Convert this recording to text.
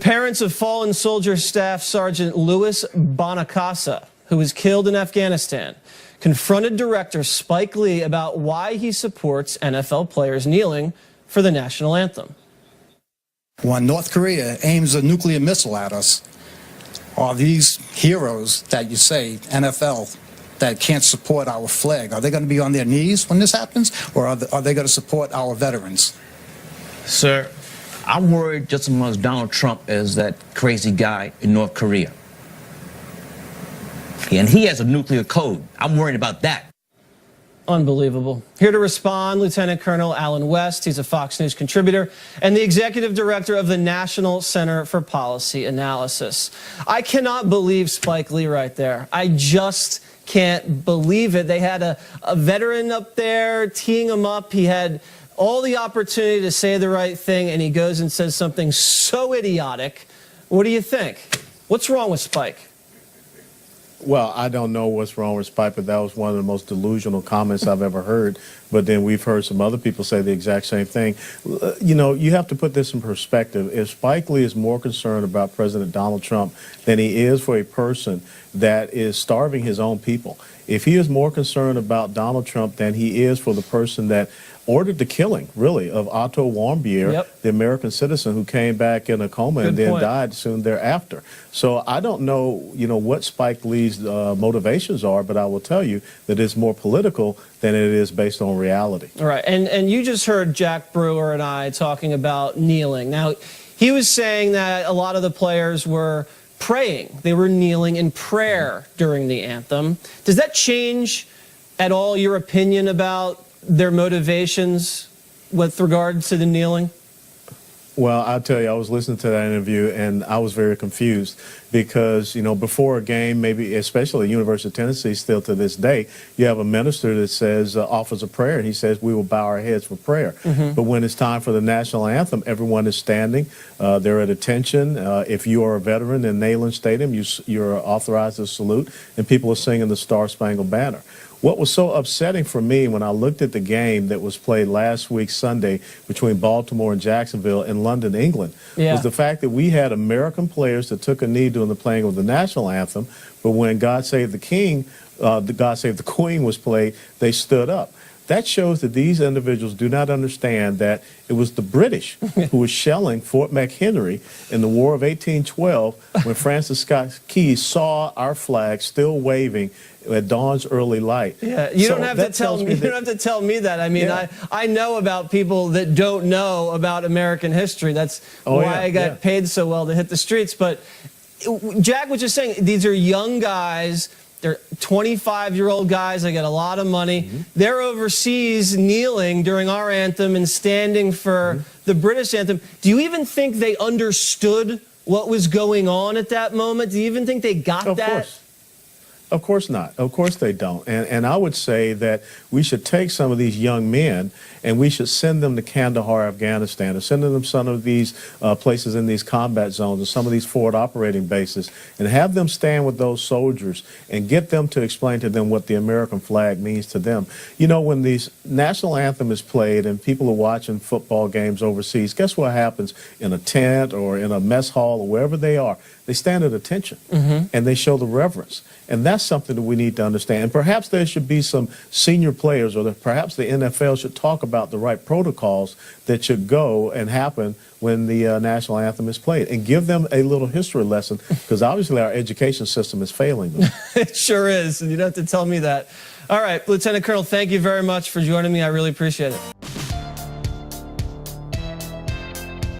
parents of fallen soldier Staff Sergeant Louis Bonacasa, who was killed in Afghanistan, confronted director Spike Lee about why he supports NFL players kneeling for the national anthem. When North Korea aims a nuclear missile at us, are these heroes that you say, NFL, that can't support our flag, are they going to be on their knees when this happens, or are they going to support our veterans? Sir, I'm worried just as much as Donald Trump as that crazy guy in North Korea. And he has a nuclear code. I'm worried about that. Unbelievable. Here to respond, Lieutenant Colonel Alan West. He's a Fox News contributor and the executive director of the National Center for Policy Analysis. I cannot believe Spike Lee right there. I just can't believe it. They had a veteran up there teeing him up. He had all the opportunity to say the right thing, and he goes and says something so idiotic. What do you think? What's wrong with Spike? Well, I don't know what's wrong with Spike, but that was one of the most delusional comments I've ever heard. But then we've heard some other people say the exact same thing. You know, you have to put this in perspective. If Spike Lee is more concerned about President Donald Trump than he is for a person that is starving his own people, if he is more concerned about Donald Trump than he is for the person that ordered the killing, really, of Otto Warmbier, the American citizen who came back in a coma and then died soon thereafter. So I don't know, you know, what Spike Lee's motivations are, but I will tell you that it's more political than it is based on reality. All right, and you just heard Jack Brewer and I talking about kneeling. Now, he was saying that a lot of the players were praying. They were kneeling in prayer during the anthem. Does that change at all your opinion about their motivations with regard to the kneeling? Well, I'll tell you, I was listening to that interview and I was very confused because, you know, before a game, maybe especially at University of Tennessee still to this day, you have a minister that says, offers a prayer, and he says, we will bow our heads for prayer. But when it's time for the national anthem, everyone is standing. They're at attention. If you are a veteran in Neyland Stadium, you're authorized to salute, and people are singing the Star-Spangled Banner. What was so upsetting for me when I looked at the game that was played last week Sunday between Baltimore and Jacksonville in London, England, was the fact that we had American players that took a knee during the playing of the national anthem, but when God Save the King, God Save the Queen was played, they stood up. That shows that these individuals do not understand that it was the British who was shelling Fort McHenry in the War of 1812 when Francis Scott Key saw our flag still waving at dawn's early light. Yeah, you don't have to tell me. You don't have to tell me that. I mean, I know about people that don't know about American history. That's why I got paid so well to hit the streets. But Jack was just saying, these are young guys. They're 25-year-old guys. They got a lot of money. They're overseas kneeling during our anthem and standing for the British anthem. Do you even think they understood what was going on at that moment? Do you even think they got that? Of course. Of course not. Of course they don't. And I would say that we should take some of these young men and we should send them to Kandahar, Afghanistan, or send them to some of these places in these combat zones or some of these forward operating bases and have them stand with those soldiers and get them to explain to them what the American flag means to them. You know, when the national anthem is played and people are watching football games overseas, guess what happens in a tent or in a mess hall or wherever they are? They stand at attention and they show the reverence. And that's something that we need to understand. And perhaps there should be some senior players, or perhaps the NFL should talk about the right protocols that should go and happen when the national anthem is played, and give them a little history lesson, because obviously our education system is failing them. It sure is, and you don't have to tell me that. All right, Lieutenant Colonel, thank you very much for joining me. I really appreciate it.